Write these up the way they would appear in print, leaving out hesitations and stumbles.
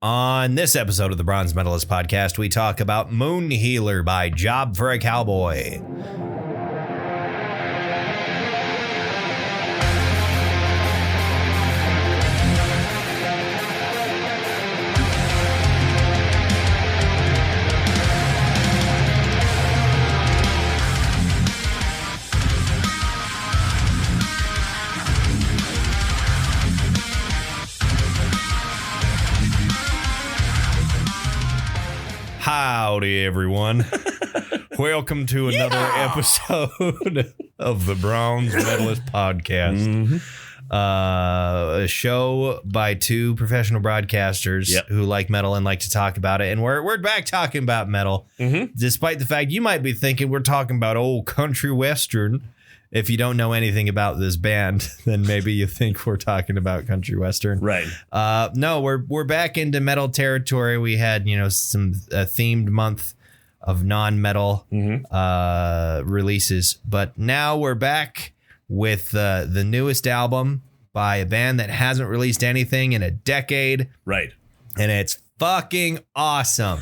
On this episode of the Bronze Metalist podcast, we talk about Moon Healer by Job for a Cowboy. Howdy, everyone. Welcome to another episode of the Bronze Metalist podcast. A show by two professional broadcasters who like metal and like to talk about it. And we're back talking about metal, despite the fact you might be thinking we're talking about old country western. If you don't know anything about this band, then maybe you think we're talking about country western. Right. No, we're back into metal territory. We had, some themed month of non-metal releases, but now we're back with the newest album by a band that hasn't released anything in a decade. Right. And it's fucking awesome.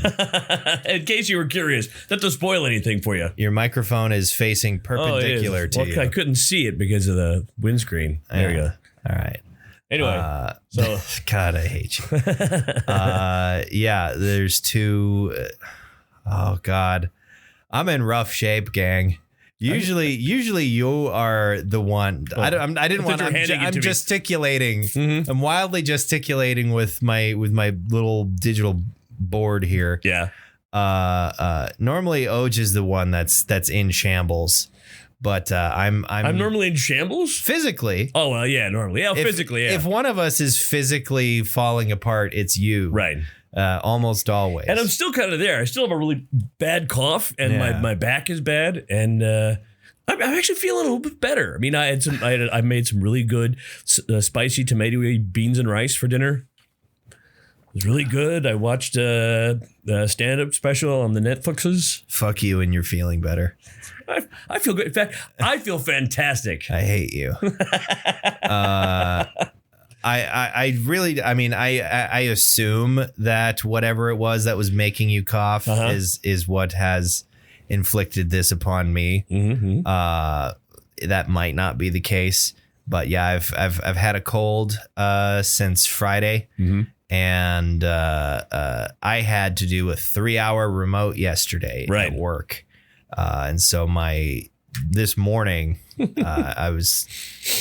In case you were curious, that doesn't spoil anything for you. Your microphone is facing perpendicular to you. I couldn't see it because of the windscreen. There you go. All right. Anyway, so God, I hate you. There's two. Oh God, I'm in rough shape, gang. Usually you are the one. I didn't want. I'm gesticulating. I'm wildly gesticulating with my little digital board here. Yeah. Normally Oj is the one that's in shambles, but I'm normally in shambles physically. Oh well, yeah, normally, physically. Yeah. If one of us is physically falling apart, it's you. Right. Almost always. And I'm still kind of there. I still have a really bad cough, and my back is bad, and I'm actually feeling a little bit better. I mean, I made some really good spicy tomato beans and rice for dinner. It was really good. I watched a stand-up special on the Netflixes. Fuck you, and you're feeling better. I feel good. In fact, I feel fantastic. I hate you. I assume that whatever it was that was making you cough is what has inflicted this upon me. That might not be the case, but yeah, I've had a cold since Friday, and I had to do a 3-hour remote yesterday at work, and so this morning, I was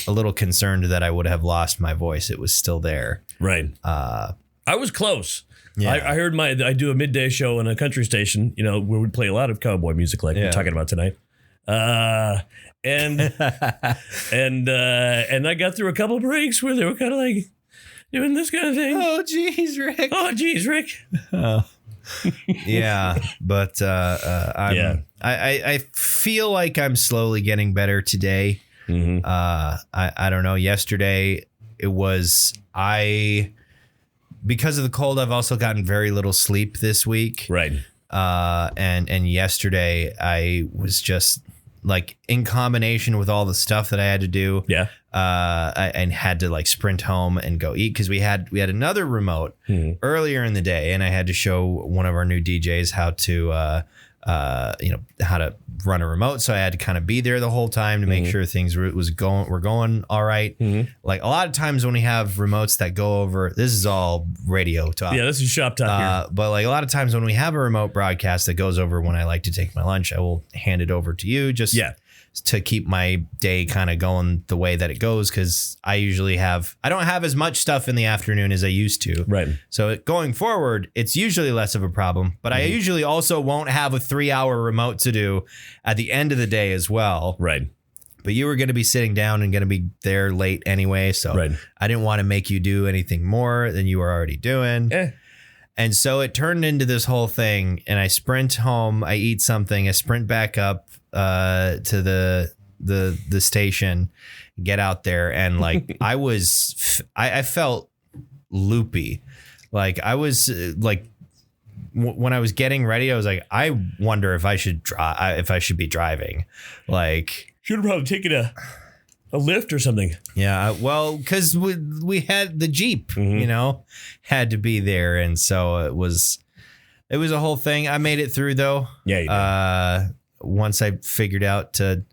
a little concerned that I would have lost my voice. It was still there. Right. I was close. Yeah. I heard I do a midday show on a country station, where we play a lot of cowboy music like we're talking about tonight. And I got through a couple of breaks where they were kind of like doing this kind of thing. Oh, geez, Rick. Oh. Yeah, but I feel like I'm slowly getting better today. I don't know. Yesterday it was because of the cold. I've also gotten very little sleep this week. Right. And yesterday I was just like in combination with all the stuff that I had to do. Yeah. And had to sprint home and go eat because we had another remote earlier in the day, and I had to show one of our new DJs how to run a remote. So I had to kind of be there the whole time to make sure things were going all right. Like a lot of times when we have remotes that go over, this is all radio talk. Yeah, this is shop talk here. But like a lot of times when we have a remote broadcast that goes over when I like to take my lunch, I will hand it over to you to keep my day kind of going the way that it goes, because I don't have as much stuff in the afternoon as I used to. Right. So going forward, it's usually less of a problem, but I usually also won't have a 3-hour remote to do at the end of the day as well. Right. But you were going to be sitting down and going to be there late anyway, so I didn't want to make you do anything more than you were already doing. And so it turned into this whole thing, and I sprint home, I eat something, I sprint back up to the station, get out there, and like I felt loopy. Like I was when I was getting ready, I was like, I wonder if I should be driving. Like should have probably taken a lift or something. Yeah, well, because we had the Jeep, had to be there, and so it was a whole thing. I made it through though. Yeah, you did. Once I figured out to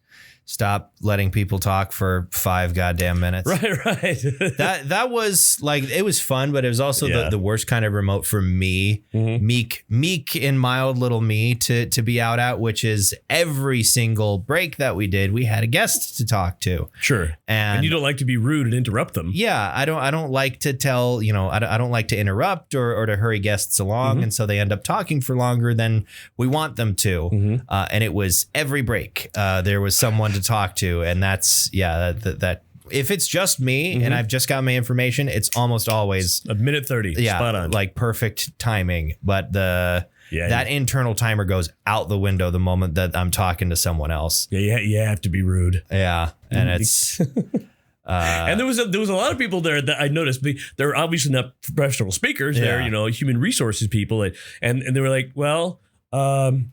stop letting people talk for 5 goddamn minutes. Right. That was like, it was fun, but it was also the worst kind of remote for me, meek and mild little me to be out at, which is every single break that we did, we had a guest to talk to. Sure. And you don't like to be rude and interrupt them. Yeah. I don't like to tell, I don't like to interrupt or to hurry guests along. And so they end up talking for longer than we want them to. And it was every break. There was someone to talk to, and that's that if it's just me and I've just got my information, it's almost always a minute 30. Spot on. Like perfect timing. But that internal timer goes out the window the moment that I'm talking to someone else. Yeah, you have to be rude. Yeah, and it's and there was a lot of people there that I noticed. They're obviously not professional speakers. They're human resources people, and they were like, well, some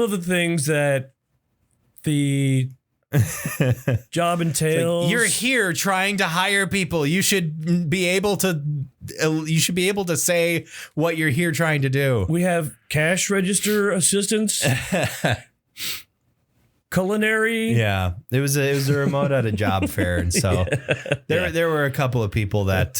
of the things that the job entails. Like, you're here trying to hire people. You should be able to say what you're here trying to do. We have cash register assistants, culinary. Yeah, it was a remote at a job fair, and so there were a couple of people that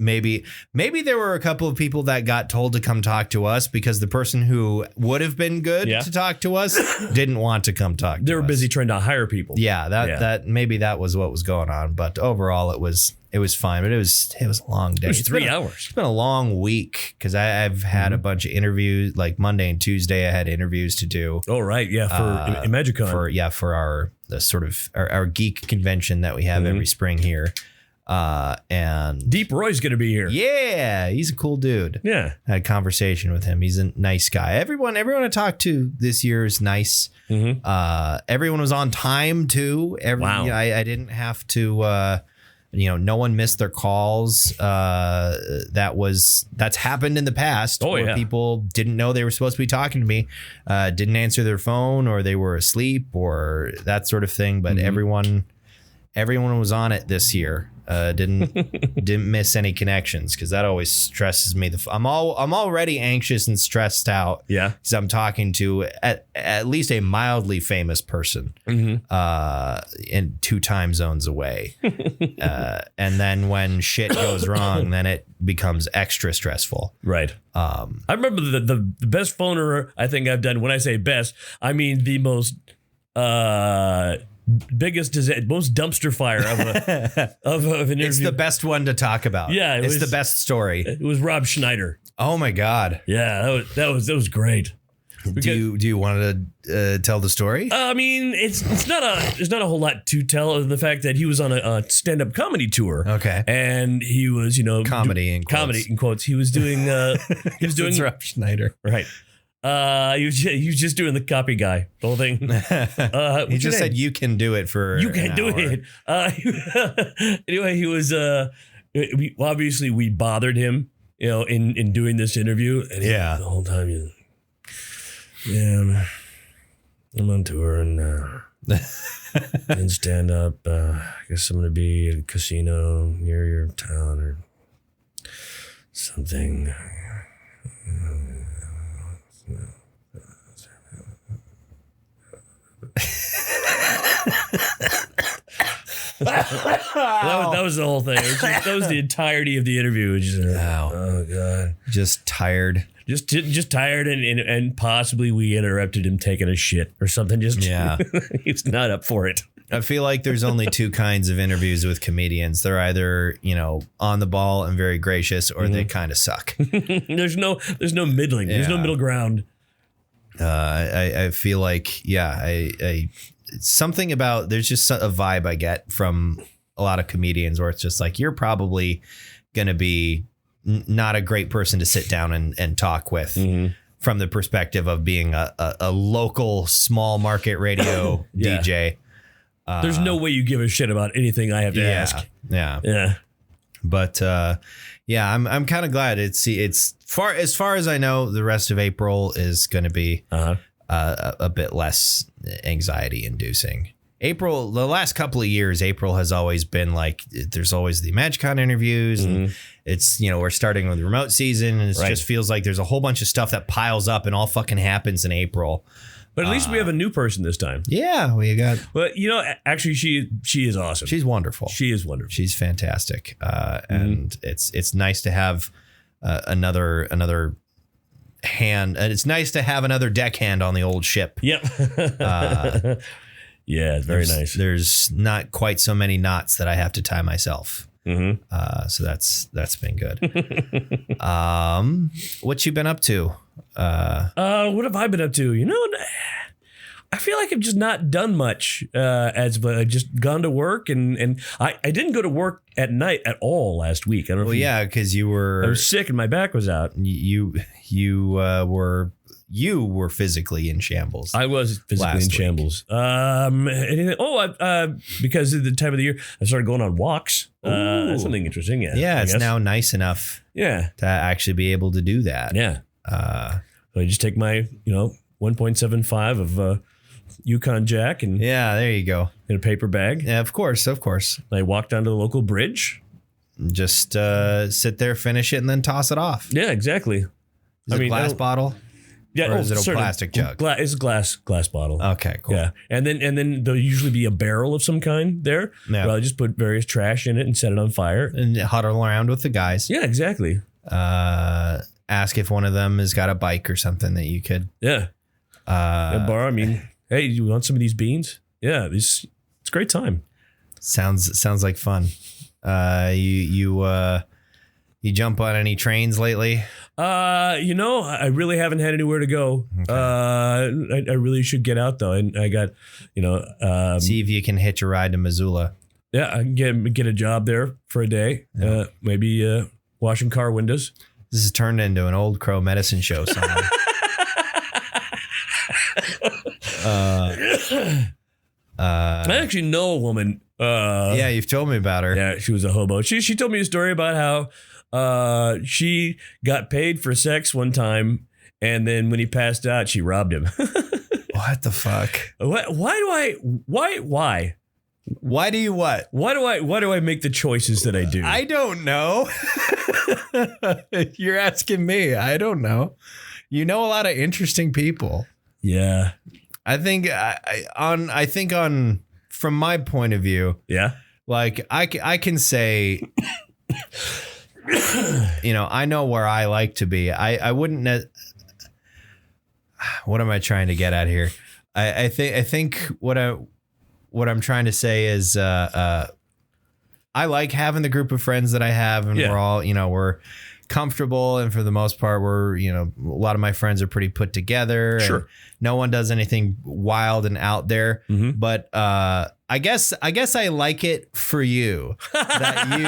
Maybe there were a couple of people that got told to come talk to us because the person who would have been good to talk to us didn't want to come talk to us. They were busy trying to hire people. Yeah, that maybe that was what was going on. But overall, it was fine. But it was a long day. It was 3 hours. It's been a long week because I've had a bunch of interviews. Like Monday and Tuesday, I had interviews to do. Oh right, yeah, for Imagicon. For our geek convention that we have every spring here. And Deep Roy's going to be here. Yeah, he's a cool dude. Yeah. I had a conversation with him. He's a nice guy. Everyone I talked to this year is nice. Everyone was on time too. Wow. I didn't have to, no one missed their calls. That's happened in the past where people didn't know they were supposed to be talking to me, didn't answer their phone, or they were asleep or that sort of thing. But everyone was on it this year. Didn't miss any connections because that always stresses me. I'm already anxious and stressed out. Yeah, because I'm talking to at least a mildly famous person, in 2 time zones away, and then when shit goes wrong, then it becomes extra stressful. Right. I remember the best phoner I think I've done. When I say best, I mean the most. Biggest, most dumpster fire of an interview. It's the best one to talk about. Yeah, it's the best story. It was Rob Schneider. Oh my God. Yeah, that was great. Do you want to tell the story? I mean, there's not a whole lot to tell other than the fact that he was on a stand-up comedy tour. Okay, and he was comedy in quotes. He was doing Rob Schneider, right. He was just doing the copy guy, the whole thing. He just said you can do it for you can do it. Anyway, he was obviously we bothered him, in doing this interview, and the whole time I'm on tour and and stand up. I guess I'm gonna be at a casino near your town or something. That was the whole thing. That was the entirety of the interview. Oh God, just tired. Just tired, and possibly we interrupted him taking a shit or something. He's not up for it. I feel like there's only 2 kinds of interviews with comedians. They're either, on the ball and very gracious, or they kind of suck. There's no middling. There's no middle ground. I feel like, something about, there's just a vibe I get from a lot of comedians where it's just like, you're probably going to be not a great person to sit down and talk with from the perspective of being a local small market radio DJ. There's no way you give a shit about anything I have to ask. Yeah. But I'm kind of glad it's as far as I know, the rest of April is going to be a bit less anxiety inducing. April, the last couple of years, April has always been like, there's always the MagicCon interviews, and it's, we're starting with the remote season, and it just feels like there's a whole bunch of stuff that piles up and all fucking happens in April. But at least we have a new person this time. Yeah, we got. But actually, she is awesome. She's wonderful. She is wonderful. She's fantastic, and it's nice to have another hand. And it's nice to have another deckhand on the old ship. Yep. Yeah, it's very nice. There's not quite so many knots that I have to tie myself. So that's been good. What you been up to? What have I been up to? I feel like I've just not done much. I've just gone to work, and I didn't go to work at night at all last week. I don't know. Well, because I was sick and my back was out. You were physically in shambles. I was physically in shambles. Anything? Because of the time of the year, I started going on walks. That's something interesting. Yeah, it's now nice enough. Yeah, to actually be able to do that. Yeah. So I just take my 1.75 of Yukon Jack and there you go, in a paper bag. Yeah, of course. I walk down to the local bridge. Just sit there, finish it, and then toss it off. Yeah, exactly. Is it a glass bottle? Yeah, or is it a plastic jug? It's a glass bottle. Okay, cool. Yeah, and then there'll usually be a barrel of some kind there. Yeah. Where I just put various trash in it and set it on fire and huddle around with the guys. Yeah, exactly. Ask if one of them has got a bike or something that you could. Borrow. I mean, hey, you want some of these beans? Yeah, it's a great time. Sounds like fun. You jump on any trains lately? I really haven't had anywhere to go. Okay. I really should get out though. And I got, see if you can hitch a ride to Missoula. Yeah, I can get a job there for a day. Yeah. Maybe washing car windows. This has turned into an old crow medicine show. I actually know a woman. You've told me about her. Yeah, she was a hobo. She told me a story about how she got paid for sex one time, and then when he passed out, she robbed him. What the fuck? Why do you what? Why do I make the choices that I do? I don't know. You're asking me. I don't know. You know a lot of interesting people. Yeah. I think from my point of view. Yeah. Like I can say, I know where I like to be. I wouldn't. What am I trying to get at here? I think what I'm trying to say is I like having the group of friends that I have, and we're all we're comfortable, and for the most part we're a lot of my friends are pretty put together. Sure. And no one does anything wild and out there. Mm-hmm. But I guess I like it for you that you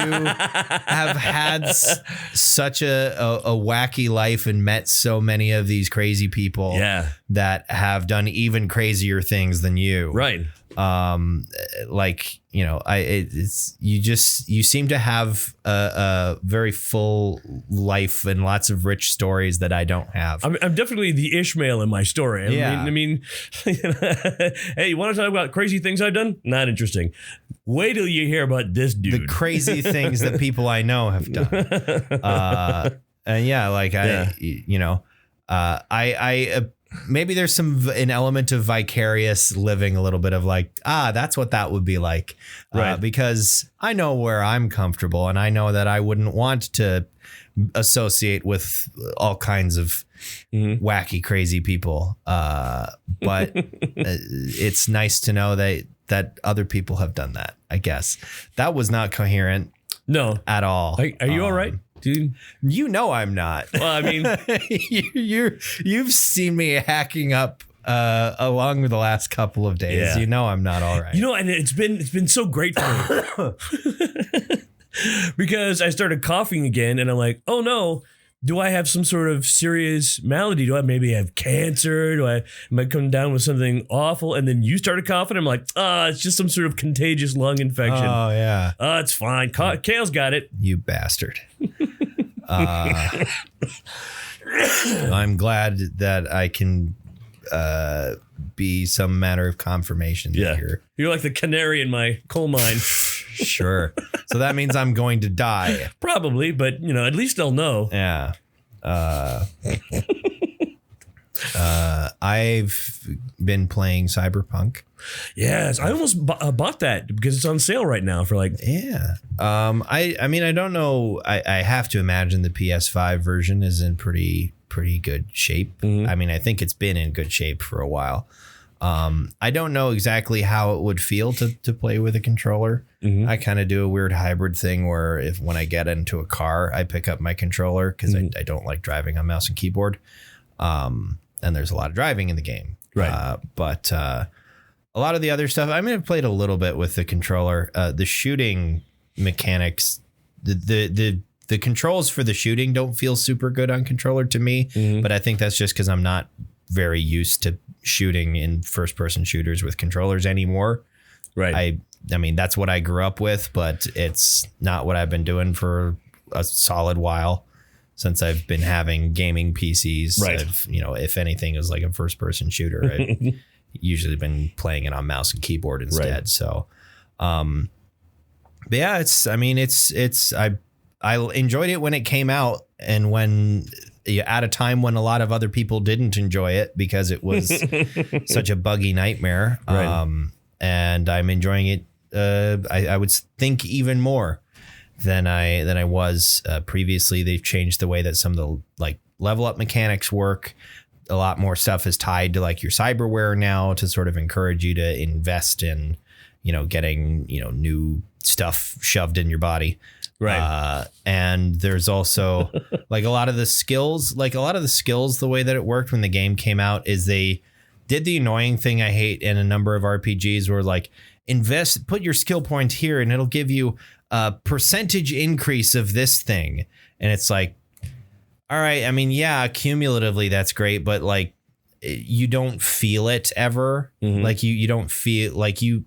have had such a wacky life and met so many of these crazy people that have done even crazier things than you. Right. You seem to have a very full life and lots of rich stories that I don't have. I'm definitely the Ishmael in my story. I mean, hey, you want to talk about crazy things I've done? Not interesting. Wait till you hear about this dude. The crazy things that people I know have done. I maybe there's an element of vicarious living, a little bit of like, that's what that would be like. Right. Because I know where I'm comfortable, and I know that I wouldn't want to associate with all kinds of wacky, crazy people. But it's nice to know that other people have done that, I guess. That was not coherent. No. At all. Are you all right? Dude, I'm not. Well, I mean, you've seen me hacking up along the last couple of days. Yeah. I'm not all right. And it's been so great for me because I started coughing again, and I'm like, oh no, do I have some sort of serious malady? Do I maybe have cancer? Am I coming down with something awful? And then you started coughing. I'm like, it's just some sort of contagious lung infection. Oh yeah. It's fine. Kale's got it. You bastard. I'm glad that I can be some matter of confirmation. Yeah. Here. You're like the canary in my coal mine. Sure. So that means I'm going to die. Probably, but at least they'll know. Yeah. I've been playing Cyberpunk. Yes, I almost bought that because it's on sale right now for like. Yeah. I mean, I don't know. I have to imagine the PS5 version is in pretty good shape. Mm-hmm. I mean, I think it's been in good shape for a while. I don't know exactly how it would feel to play with a controller. Mm-hmm. I kind of do a weird hybrid thing where when I get into a car, I pick up my controller because I don't like driving on mouse and keyboard. And there's a lot of driving in the game. Right. But a lot of the other stuff, I mean, I've played a little bit with the controller. The shooting mechanics, the controls for the shooting don't feel super good on controller to me. Mm-hmm. But I think that's just because I'm not very used to shooting in first person shooters with controllers anymore. Right. I mean, that's what I grew up with, but it's not what I've been doing for a solid while since I've been having gaming PCs. Right. If anything is like a first person shooter, I've usually been playing it on mouse and keyboard instead. Right. So, but yeah, I enjoyed it when it came out, and when at a time when a lot of other people didn't enjoy it because it was such a buggy nightmare. Right. And I'm enjoying it. I would think even more than I was previously. They've changed the way that some of the like level up mechanics work. A lot more stuff is tied to like your cyberware now to sort of encourage you to invest in, getting, new stuff shoved in your body. Right. And there's also like a lot of the skills, the way that it worked when the game came out is they did the annoying thing I hate in a number of RPGs where like put your skill point here and it'll give you a percentage increase of this thing. And it's like, all right, I mean, yeah, cumulatively that's great, but like you don't feel it ever. Mm-hmm. Like you don't feel like you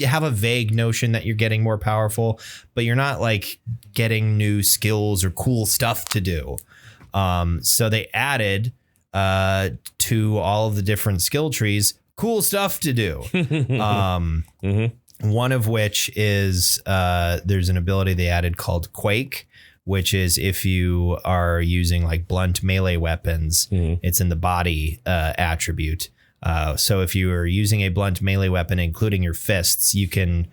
have a vague notion that you're getting more powerful, but you're not like getting new skills or cool stuff to do. So they added to all of the different skill trees, cool stuff to do. Mm-hmm. One of which is there's an ability they added called Quake, which is if you are using like blunt melee weapons, it's in the body attribute. So if you are using a blunt melee weapon, including your fists, you can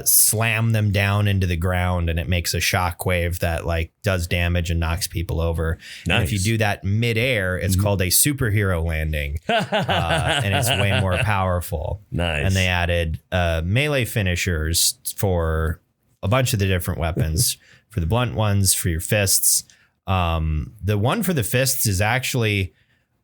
slam them down into the ground and it makes a shockwave that like does damage and knocks people over. Nice. And if you do that midair, it's called a superhero landing and it's way more powerful. Nice. And they added melee finishers for a bunch of the different weapons. For the blunt ones, for your fists. The one for the fists is actually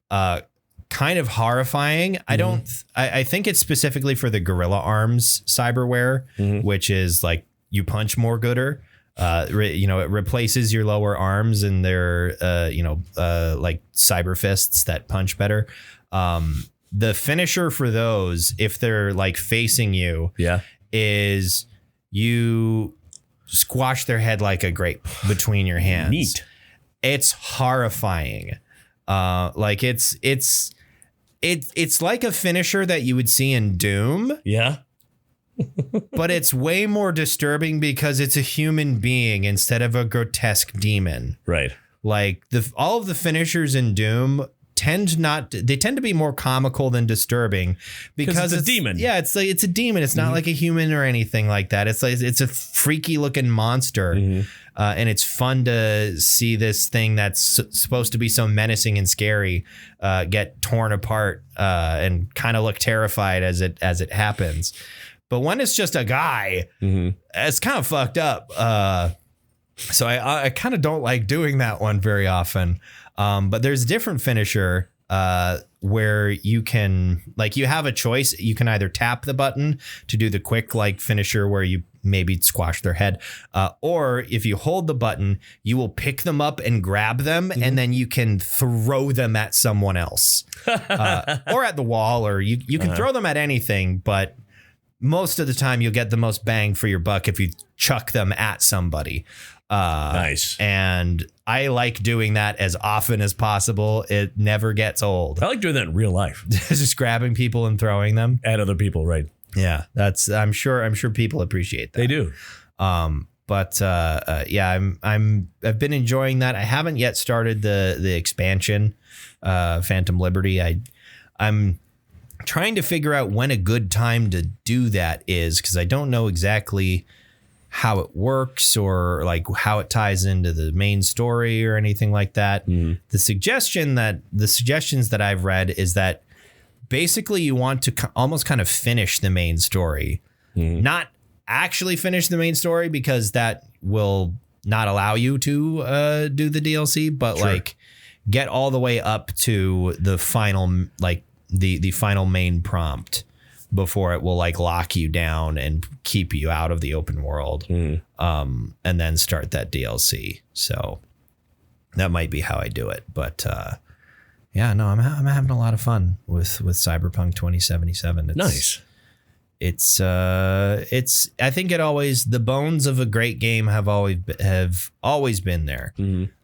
kind of horrifying. I think it's specifically for the Gorilla Arms cyberware, which is like you punch more gooder. It replaces your lower arms and they're like cyber fists that punch better. The finisher for those, if they're like facing you, is you squash their head like a grape between your hands. Neat. It's horrifying. Like it's like a finisher that you would see in Doom. Yeah. But it's way more disturbing because it's a human being instead of a grotesque demon. Right. Like all of the finishers in Doom tend to be more comical than disturbing because it's a demon. Yeah, it's a demon. It's not like a human or anything like that. It's like it's a freaky looking monster, and it's fun to see this thing that's supposed to be so menacing and scary get torn apart and kind of look terrified as it happens. But when it's just a guy, it's kind of fucked up. So I kind of don't like doing that one very often. But there's a different finisher where you can you have a choice. You can either tap the button to do the quick finisher where you maybe squash their head, or if you hold the button, you will pick them up and grab them, and then you can throw them at someone else or at the wall, or you can throw them at anything, but most of the time you'll get the most bang for your buck if you chuck them at somebody. Nice. And I like doing that as often as possible. It never gets old. I like doing that in real life. Just grabbing people and throwing them At other people, right? Yeah, I'm sure people appreciate that. They do. But I've been enjoying that. I haven't yet started the expansion, Phantom Liberty. I'm trying to figure out when a good time to do that is, because I don't know exactly how it works or like how it ties into the main story or anything like that. The suggestions that I've read is that basically you want to almost kind of finish the main story, not actually finish the main story because that will not allow you to do the DLC, but like get all the way up to the final, like the final main prompt before it will like lock you down and keep you out of the open world, and then start that DLC. So that might be how I do it. But I'm having a lot of fun with Cyberpunk 2077. Nice. It's I think the bones of a great game have always been there,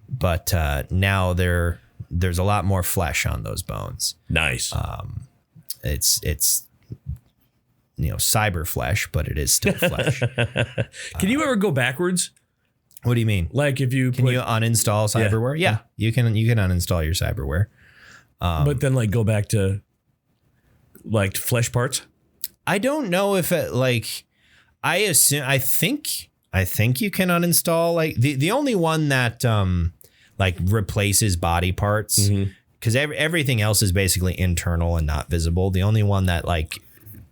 but now there's a lot more flesh on those bones. Nice. It's cyber flesh, but it is still flesh. Can you ever go backwards? What do you mean? Like if you can you uninstall cyberware? Yeah, you can uninstall your cyberware. But then like go back to like flesh parts. I don't know if it like, I think you can uninstall like the only one that like replaces body parts, because everything else is basically internal and not visible. The only one that like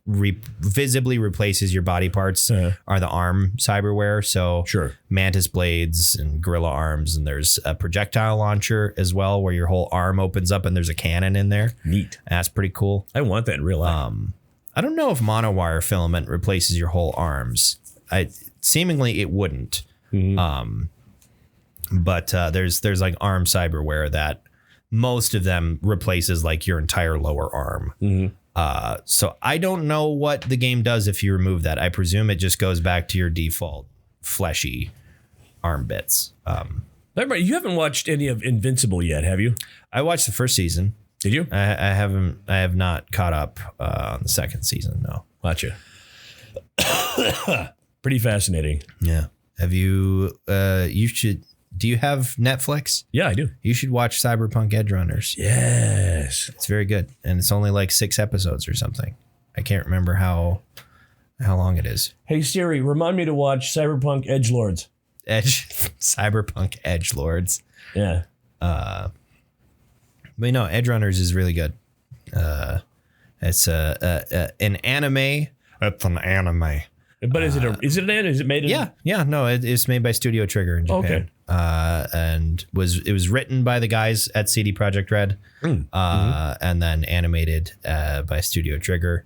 visibly replaces your body parts are the arm cyberware. So mantis blades and gorilla arms, and there's a projectile launcher as well where your whole arm opens up and there's a cannon in there. Neat. That's pretty cool. I want that in real life. I don't know if monowire filament replaces your whole arms. Seemingly it wouldn't. But there's like arm cyberware that most of them replaces like your entire lower arm. So I don't know what the game does if you remove that. I presume it just goes back to your default fleshy arm bits. You haven't watched any of Invincible yet, have you? I watched the first season. Did you? I have not caught up on the second season. No. Gotcha. Pretty fascinating. Yeah. Have you? You should. Do you have Netflix? Yeah, I do. You should watch Cyberpunk Edgerunners. Yes. It's very good, and it's only like 6 episodes or something. I can't remember how long it is. Hey Siri, remind me to watch Cyberpunk Edgelords. Cyberpunk Edgelords. Yeah. But no, Edgerunners is really good. It's an anime. It's an anime. But is it an anime? Is it made in? Yeah. No, it's made by Studio Trigger in Japan. Okay. And it was written by the guys at CD Projekt Red, and then animated by Studio Trigger.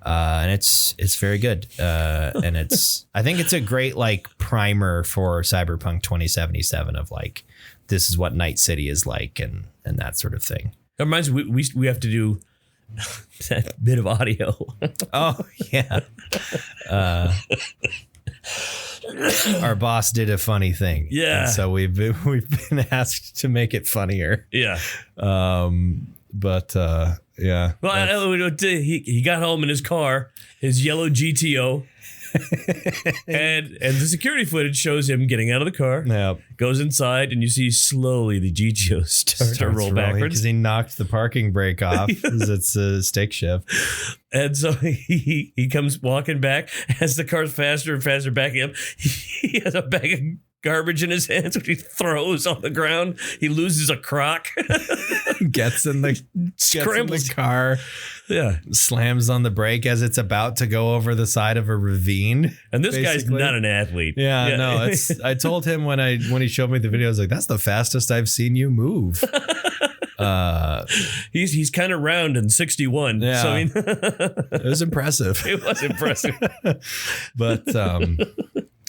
And it's very good. And I think it's a great like primer for Cyberpunk 2077 of like, this is what Night City is like and that sort of thing. That reminds me, we have to do that bit of audio. Oh yeah. Our boss did a funny thing. Yeah. And so we've been asked to make it funnier. Yeah. But yeah. Well, he got home in his car, his yellow GTO. and the security footage shows him getting out of the car, goes inside, and you see slowly the GTO start to roll backwards because he knocked the parking brake off. It's a stick shift. And so he comes walking back as the car's faster and faster backing up. He has a bag of garbage in his hands, which he throws on the ground. He loses a crock. Gets in the car. Yeah. Slams on the brake as it's about to go over the side of a ravine. And this guy's not an athlete. Yeah. No, I told him when he showed me the video, I was like, that's the fastest I've seen you move. He's kind of round and 61. Yeah. So I mean, it was impressive. It was impressive. But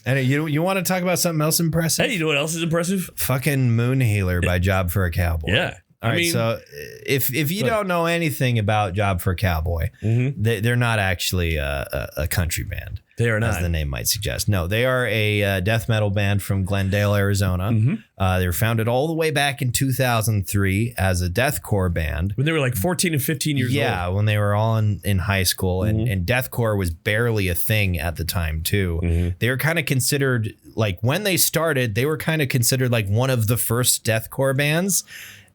and you want to talk about something else impressive? Hey, you know what else is impressive? Fucking Moon Healer by Job for a Cowboy. Yeah. All right. So if you don't know anything about Job for a Cowboy, they're not actually a country band. They are not, as the name might suggest. No, they are a death metal band from Glendale, Arizona. They were founded all the way back in 2003 as a deathcore band. When they were like 14 and 15 years old. Yeah, when they were all in high school. And deathcore was barely a thing at the time, too. They were kind of considered, like, when they started, they were kind of considered like one of the first deathcore bands.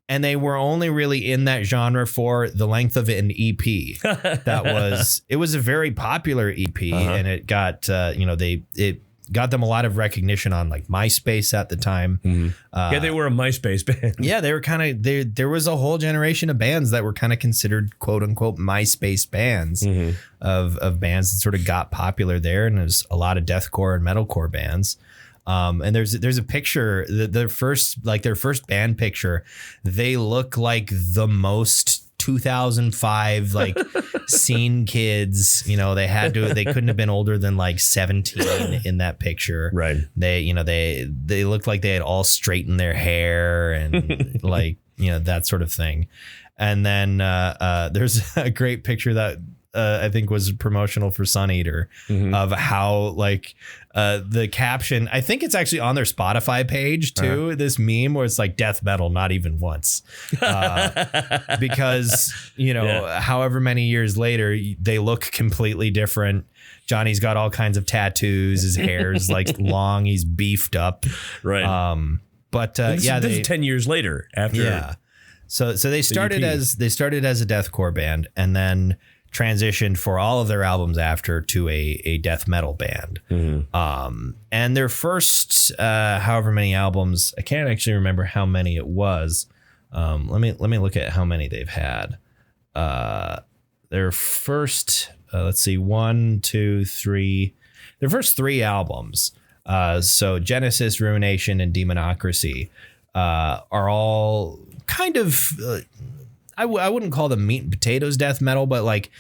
And they were only really in that genre for the length of an EP. It was a very popular EP, and it got it got them a lot of recognition on like MySpace at the time. Yeah, they were a MySpace band. Yeah, they were kind of there was a whole generation of bands that were kind of considered quote unquote MySpace bands of bands that sort of got popular there, and there's a lot of deathcore and metalcore bands. And there's a picture, their first band picture. They look like the most 2005 like scene kids. They couldn't have been older than like 17 in that picture. Right. They looked like they had all straightened their hair and like that sort of thing. And then there's a great picture that I think was promotional for Sun Eater of how like the caption, I think it's actually on their Spotify page too, this meme where it's like death metal, not even once. Because, however many years later, they look completely different. Johnny's got all kinds of tattoos. His hair's like long. He's beefed up. Right. This is 10 years later after. Yeah. So they started as a deathcore band, and then transitioned for all of their albums after to a death metal band. And their first however many albums, I can't actually remember how many it was. Let me look at how many they've had. Their first let's see, 1, 2, 3, their first 3 albums, so Genesis, Ruination, and Demonocracy, are all kind of I wouldn't call them meat and potatoes death metal, but like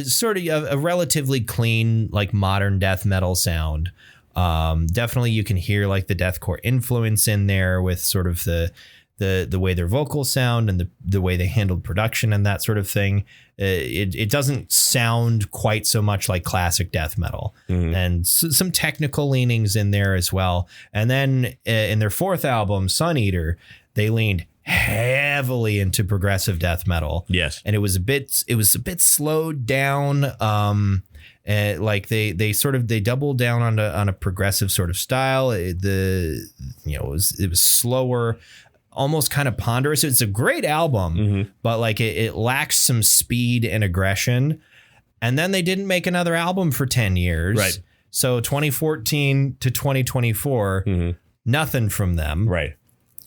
sort of a relatively clean, like modern death metal sound. Definitely you can hear like the deathcore influence in there with sort of the way their vocals sound and the way they handled production and that sort of thing. It doesn't sound quite so much like classic death metal, and some technical leanings in there as well. And then in their 4th album, Sun Eater, they leaned heavily into progressive death metal. Yes. And it was a bit slowed down. Like they doubled down on a progressive sort of style. It was slower, almost kind of ponderous. It's a great album, but like it lacks some speed and aggression. And then they didn't make another album for 10 years. Right. So 2014 to 2024, nothing from them. Right.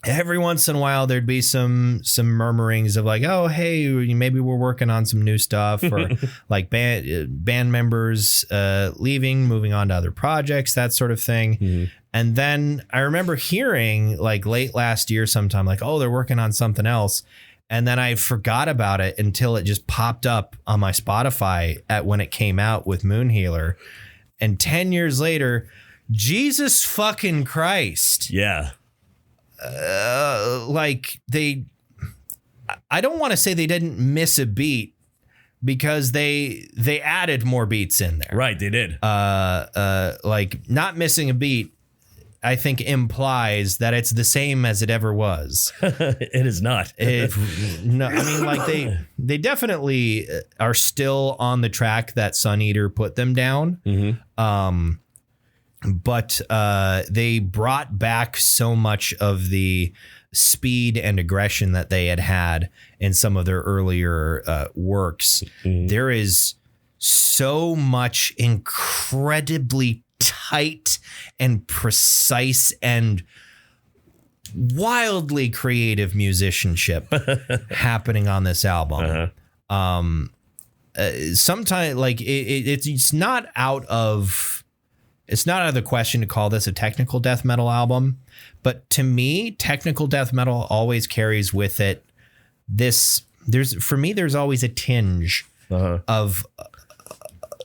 Every once in a while, there'd be some murmurings of like, oh, hey, maybe we're working on some new stuff, or like band members leaving, moving on to other projects, that sort of thing. And then I remember hearing like late last year sometime like, oh, they're working on something else. And then I forgot about it until it just popped up on my Spotify when it came out with Moon Healer. And 10 years later, Jesus fucking Christ. Yeah. Like I don't want to say they didn't miss a beat, because they added more beats in there. Right, they did. Like not missing a beat, I think implies that it's the same as it ever was. It is not. No, I mean, like they definitely are still on the track that Sun Eater put them down. But they brought back so much of the speed and aggression that they had in some of their earlier works. There is so much incredibly tight and precise and wildly creative musicianship happening on this album. Sometimes like it's not out of the question to call this a technical death metal album, but to me, technical death metal always carries with it there's always a tinge of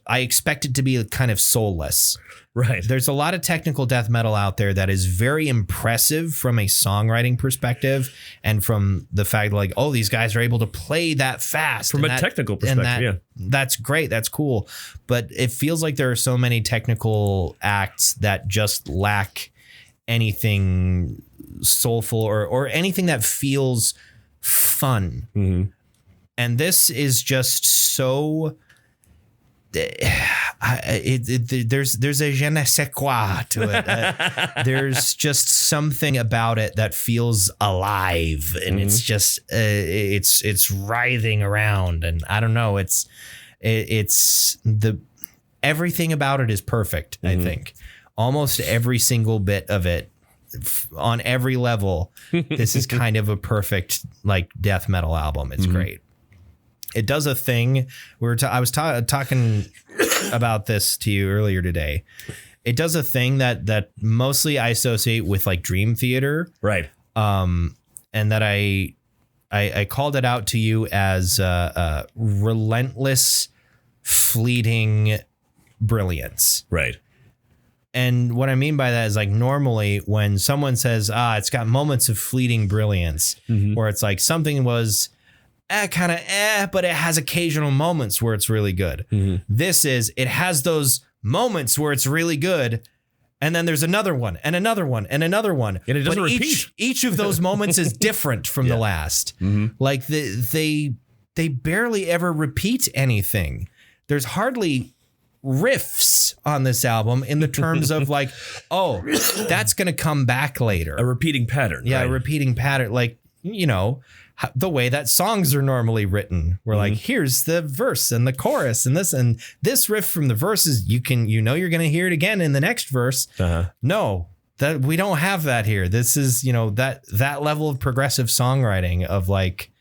I expect it to be kind of soulless. Right. There's a lot of technical death metal out there that is very impressive from a songwriting perspective and from the fact like, oh, these guys are able to play that fast. From a technical perspective, That's great. That's cool. But it feels like there are so many technical acts that just lack anything soulful or anything that feels fun. Mm-hmm. And this is just so... there's a je ne sais quoi to it. There's just something about it that feels alive, and it's just it's writhing around, and I don't know. It's the everything about it is perfect. I think almost every single bit of it on every level. This is kind of a perfect like death metal album. It's great. It does a thing. I was talking about this to you earlier today. It does a thing that mostly I associate with like Dream Theater, right? And that I called it out to you as relentless, fleeting brilliance, right? And what I mean by that is like normally when someone says, it's got moments of fleeting brilliance, or it's like something was. But it has occasional moments where it's really good. It has those moments where it's really good. And then there's another one and another one and another one. And it doesn't repeat. Each of those moments is different from the last. Like they barely ever repeat anything. There's hardly riffs on this album in the terms of like, oh, that's going to come back later. A repeating pattern. Yeah, right? a repeating pattern. Like, the way that songs are normally written. We're like, here's the verse and the chorus and this riff from the verses. You're going to hear it again in the next verse. No, that we don't have that here. This is, that level of progressive songwriting of like,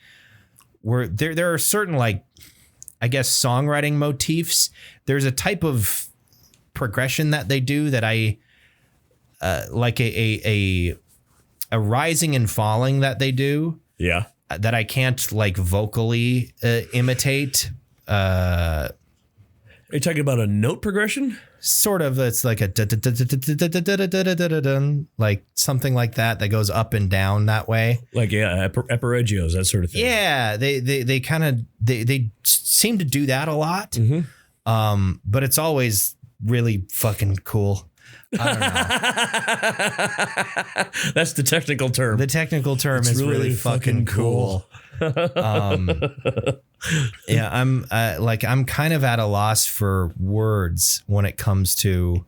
where there are certain like, I guess, songwriting motifs. There's a type of progression that they do that I like a rising and falling that they do. Yeah. That I can't like vocally imitate. Are you talking about a note progression? Sort of. It's like a like something like that goes up and down that way. Like arpeggios, that sort of thing. Yeah, they kind of they seem to do that a lot. But it's always really fucking cool. I don't know. That's the technical term. The technical term is really fucking cool. Yeah, I'm kind of at a loss for words when it comes to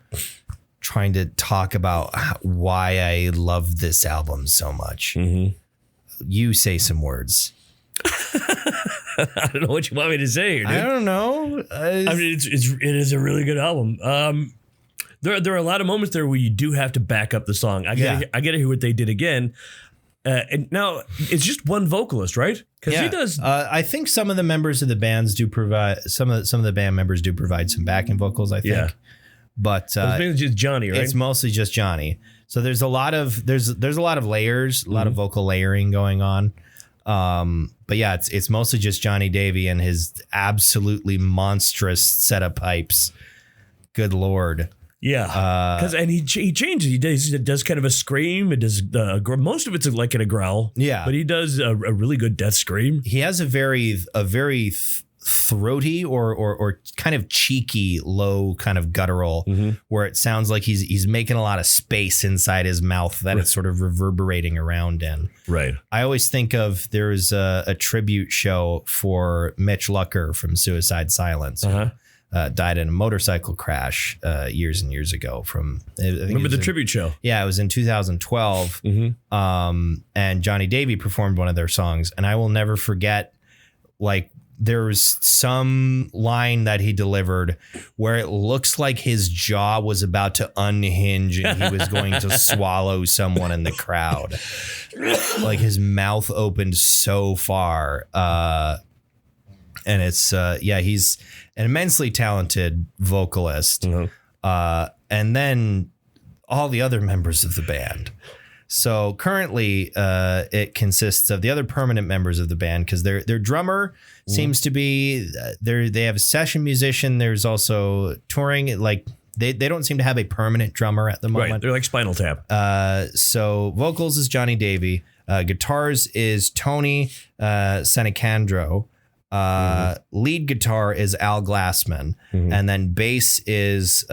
trying to talk about why I love this album so much. You say some words. I don't know what you want me to say here, dude. I don't know. I mean, it is a really good album. There are a lot of moments there where you do have to back up the song. I gotta hear what they did again. And now it's just one vocalist, right? Because he does. I think some of the members of the bands do provide some of the band members do provide some backing vocals. I think, but it's just Johnny, right? It's mostly just Johnny. So there's a lot of there's a lot of layers, a lot of vocal layering going on. But yeah, it's mostly just Johnny Davey and his absolutely monstrous set of pipes. Good Lord. Yeah, because he changes. He does kind of a scream. It does most of it's like in a growl. Yeah, but he does a really good death scream. He has a very throaty or kind of cheeky low kind of guttural where it sounds like he's making a lot of space inside his mouth that it's sort of reverberating around in. Right. I always think of there's a tribute show for Mitch Lucker from Suicide Silence. Died in a motorcycle crash years and years ago. Remember the tribute show? Yeah, it was in 2012. And Johnny Davey performed one of their songs, and I will never forget. Like there was some line that he delivered where it looks like his jaw was about to unhinge and he was going to swallow someone in the crowd. Like his mouth opened so far. And it's he's an immensely talented vocalist. And then all the other members of the band. So currently it consists of the other permanent members of the band because their drummer seems to be they have a session musician. There's also touring. Like they don't seem to have a permanent drummer at the moment. Right. They're like Spinal Tap. So vocals is Johnny Davey. Guitars is Tony Senicandro. Lead guitar is Al Glassman. And then bass is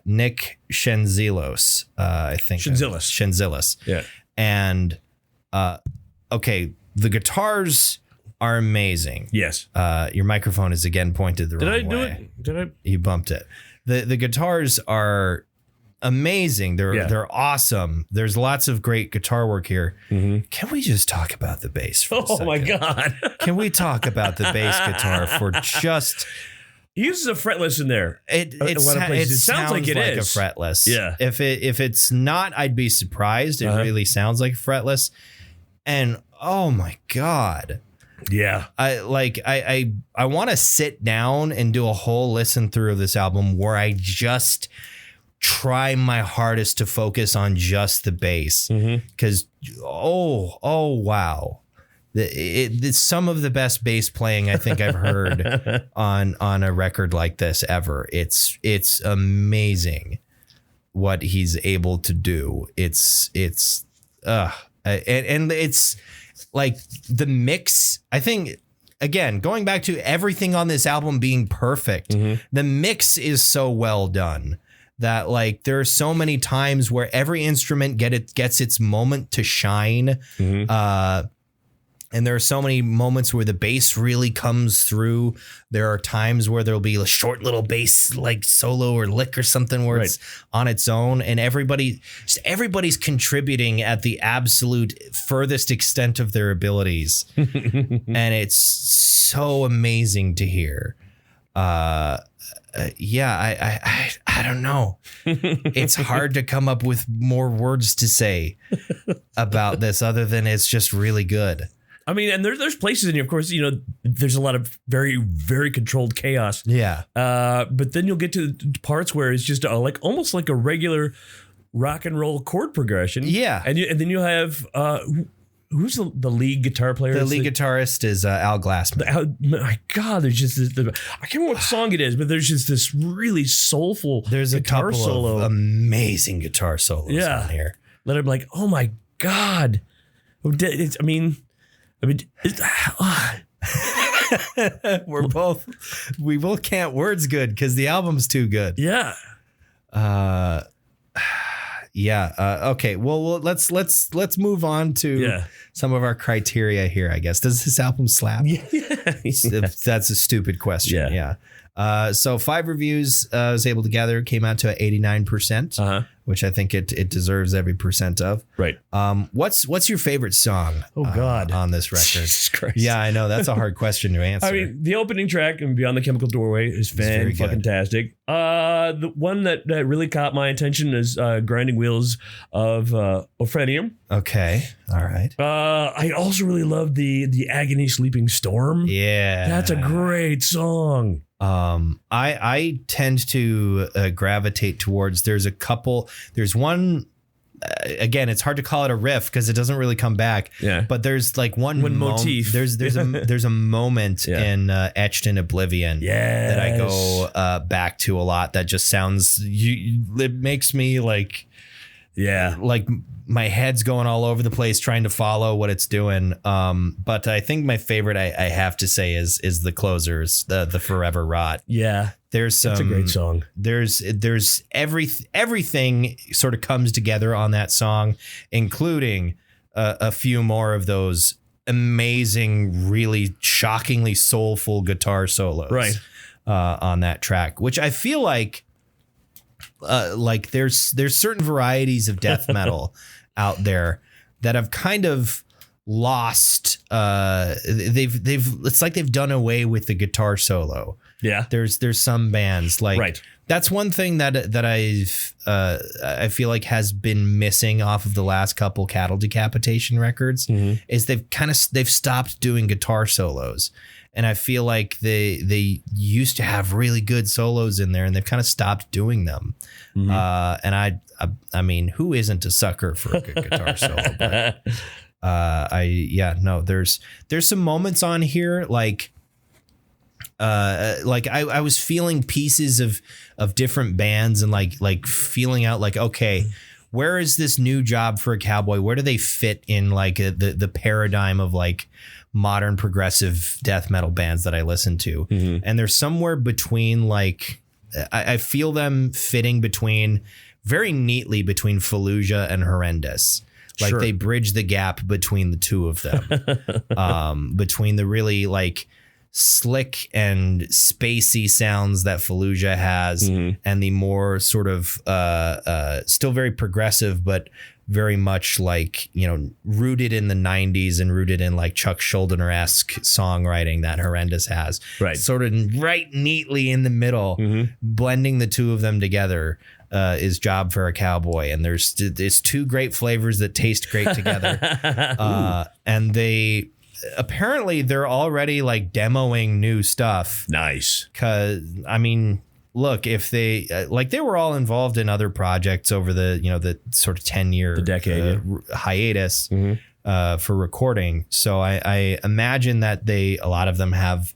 Nick Shenzilos. I think. Shenzilis. Yeah. And okay, the guitars are amazing. Yes. Your microphone is again pointed the wrong way. Did I do it? Did I? You bumped it. The guitars are amazing. They're awesome. There's lots of great guitar work here. Can we just talk about the bass for a second? My God. Can we talk about the bass guitar for just... He uses a fretless in there. It sounds like it is a fretless. Yeah. If it's not, I'd be surprised. It really sounds like a fretless. And oh my God. Yeah. I want to sit down and do a whole listen through of this album where I just try my hardest to focus on just the bass. Because oh wow. It's some of the best bass playing I think I've heard on a record like this ever. It's amazing what he's able to do. And it's like the mix. I think again, going back to everything on this album being perfect, the mix is so well done that like there are so many times where every instrument gets its moment to shine. And there are so many moments where the bass really comes through. There are times where there'll be a short little bass like solo or lick or something where it's on its own, and everybody's contributing at the absolute furthest extent of their abilities. And it's so amazing to hear. I don't know. It's hard to come up with more words to say about this other than it's just really good. I mean, and there's places in here, of course, you know, there's a lot of very, very controlled chaos. Yeah. But then you'll get to parts where it's just like almost like a regular rock and roll chord progression. Yeah. And then you'll have who's the lead guitar player? The lead guitarist is Al Glassman. My God, there's just this, I can't remember what song it is, but there's just this really soulful there's a guitar couple solo. Of amazing guitar solos on here. That I'm like, oh my God. We both can't words good because the album's too good. Yeah. Okay. Well, let's move on to some of our criteria here, I guess. Does this album slap? Yeah. That's a stupid question. Yeah. So 5 reviews I was able to gather, came out to 89%, which I think it deserves every percent of. Right. What's your favorite song? Oh God, on this record? Jesus Christ. Yeah, I know that's a hard question to answer. I mean, the opening track and Beyond the Chemical Doorway is fantastic. The one that really caught my attention is Grinding Wheels of Ophrenium. Okay. All right. I also really love the Agony Sleeping Storm. Yeah. That's a great song. I tend to gravitate towards there's one again, it's hard to call it a riff because it doesn't really come back. Yeah. But there's like one motif. There's a moment in Etched in Oblivion that I go back to a lot that just sounds it makes me like my head's going all over the place trying to follow what it's doing. But I think my favorite I have to say is the closers, the Forever Rot. Yeah. That's a great song. There's everything sort of comes together on that song, including a few more of those amazing, really shockingly soulful guitar solos on that track, which I feel like there's certain varieties of death metal out there that have kind of lost it's like they've done away with the guitar solo. Yeah. There's some bands like that's one thing that I feel like has been missing off of the last couple Cattle Decapitation records is they've stopped doing guitar solos. And I feel like they used to have really good solos in there and they've kind of stopped doing them. And I mean, who isn't a sucker for a good guitar solo? But there's some moments on here like like I was feeling pieces of different bands and like feeling out like, okay, where is this new Job for a Cowboy? Where do they fit in like the paradigm of like modern progressive death metal bands that I listen to? Mm-hmm. And they're somewhere between like, I feel them fitting between very neatly between Fallujah and Horrendous. Like they bridge the gap between the two of them, between the really like slick and spacey sounds that Fallujah has, and the more sort of still very progressive, but very much like, you know, rooted in the 90s and rooted in like Chuck Schuldiner-esque songwriting that Horrendous has. Right. Sort of right neatly in the middle, blending the two of them together. Is Job for a Cowboy, and there's two great flavors that taste great together, and they apparently they're already like demoing new stuff. Nice, because I mean, look, if they like they were all involved in other projects over the sort of 10-year decade hiatus for recording, so I imagine that a lot of them have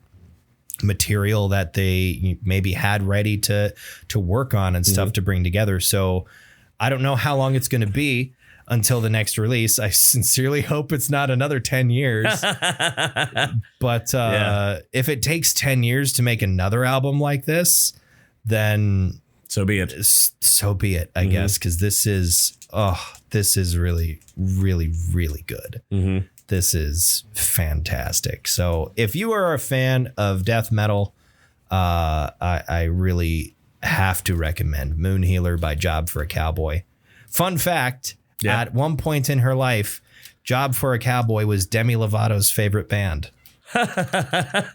material that they maybe had ready to work on and stuff to bring together. So I don't know how long it's going to be until the next release. I sincerely hope it's not another 10 years. But if it takes 10 years to make another album like this, then so be it. So be it, I guess, because this is really, really, really good. This is fantastic. So if you are a fan of death metal, I really have to recommend Moon Healer by Job for a Cowboy. Fun fact, at one point in her life, Job for a Cowboy was Demi Lovato's favorite band.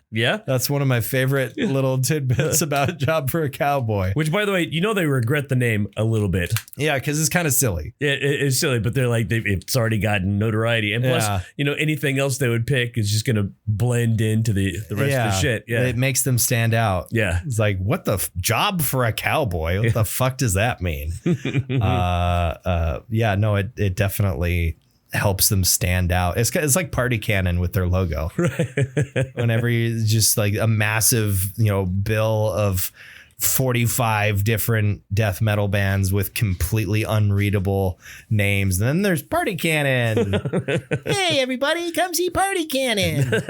Yeah, that's one of my favorite little tidbits about Job for a Cowboy. Which, by the way, you know, they regret the name a little bit. Yeah, because it's kind of silly. It's silly, but they're like, it's already gotten notoriety, and plus, you know, anything else they would pick is just going to blend into the rest of the shit. Yeah, it makes them stand out. Yeah, it's like, what the Job for a Cowboy? What the fuck does that mean? Yeah, no, it definitely helps them stand out. It's like Party Cannon with their logo. Right. Whenever you just like a massive, you know, bill of 45 different death metal bands with completely unreadable names. And then there's Party Cannon. Hey, everybody, come see Party Cannon.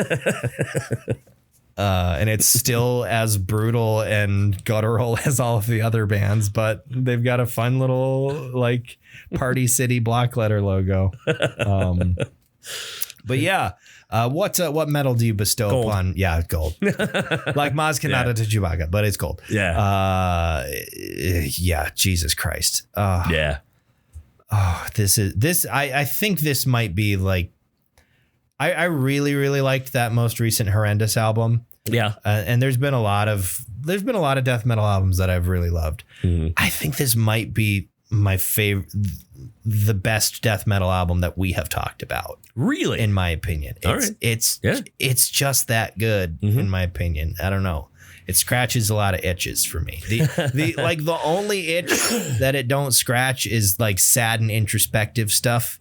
And it's still as brutal and guttural as all of the other bands, but they've got a fun little like Party City block letter logo. But yeah, what metal do you bestow upon? Yeah, gold. Like Maz Kanata to Chewbacca, but it's gold. Yeah. Yeah. Jesus Christ. Yeah. Oh, I think this might be like. I really, really liked that most recent Horrendous album. Yeah. And there's been a lot of death metal albums that I've really loved. I think this might be my favorite, the best death metal album that we have talked about. Really? In my opinion. It's just that good, in my opinion. I don't know. It scratches a lot of itches for me. The only itch that it don't scratch is like sad and introspective stuff.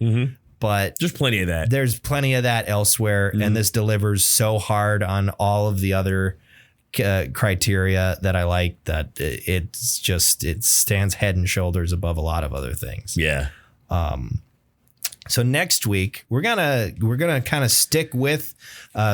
But there's plenty of that. There's plenty of that elsewhere. And this delivers so hard on all of the other criteria that I like that it stands head and shoulders above a lot of other things. Yeah. So next week we're gonna kind of stick with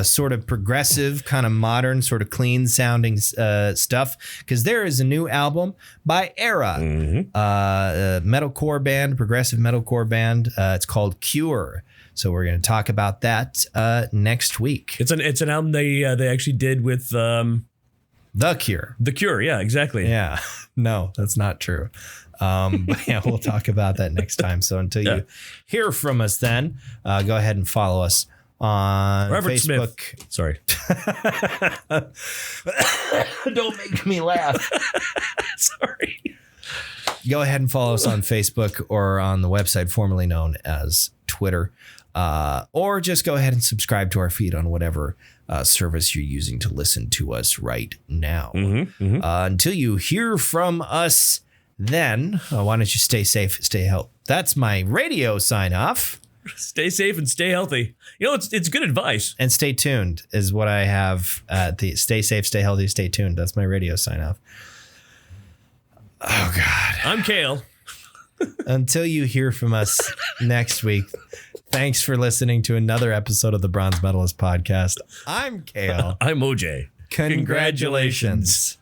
sort of progressive, kind of modern, sort of clean sounding stuff, because there is a new album by Era, metalcore band, progressive metalcore band. It's called Cure. So we're going to talk about that next week. It's an album they actually did with The Cure. The Cure, yeah, exactly. Yeah, no, that's not true. But yeah, we'll talk about that next time. So until you hear from us, then go ahead and follow us on Robert Facebook. Smith. Sorry. Don't make me laugh. Sorry. Go ahead and follow us on Facebook or on the website formerly known as Twitter, or just go ahead and subscribe to our feed on whatever service you're using to listen to us right now. Until you hear from us, then why don't you stay safe, stay healthy. That's my radio sign off. Stay safe and stay healthy. You know, it's good advice. And stay tuned is what I have. Stay safe, stay healthy, stay tuned. That's my radio sign off. Oh, God. I'm Kale. Until you hear from us next week, thanks for listening to another episode of the Bronze Medalist Podcast. I'm Kale. I'm OJ. Congratulations.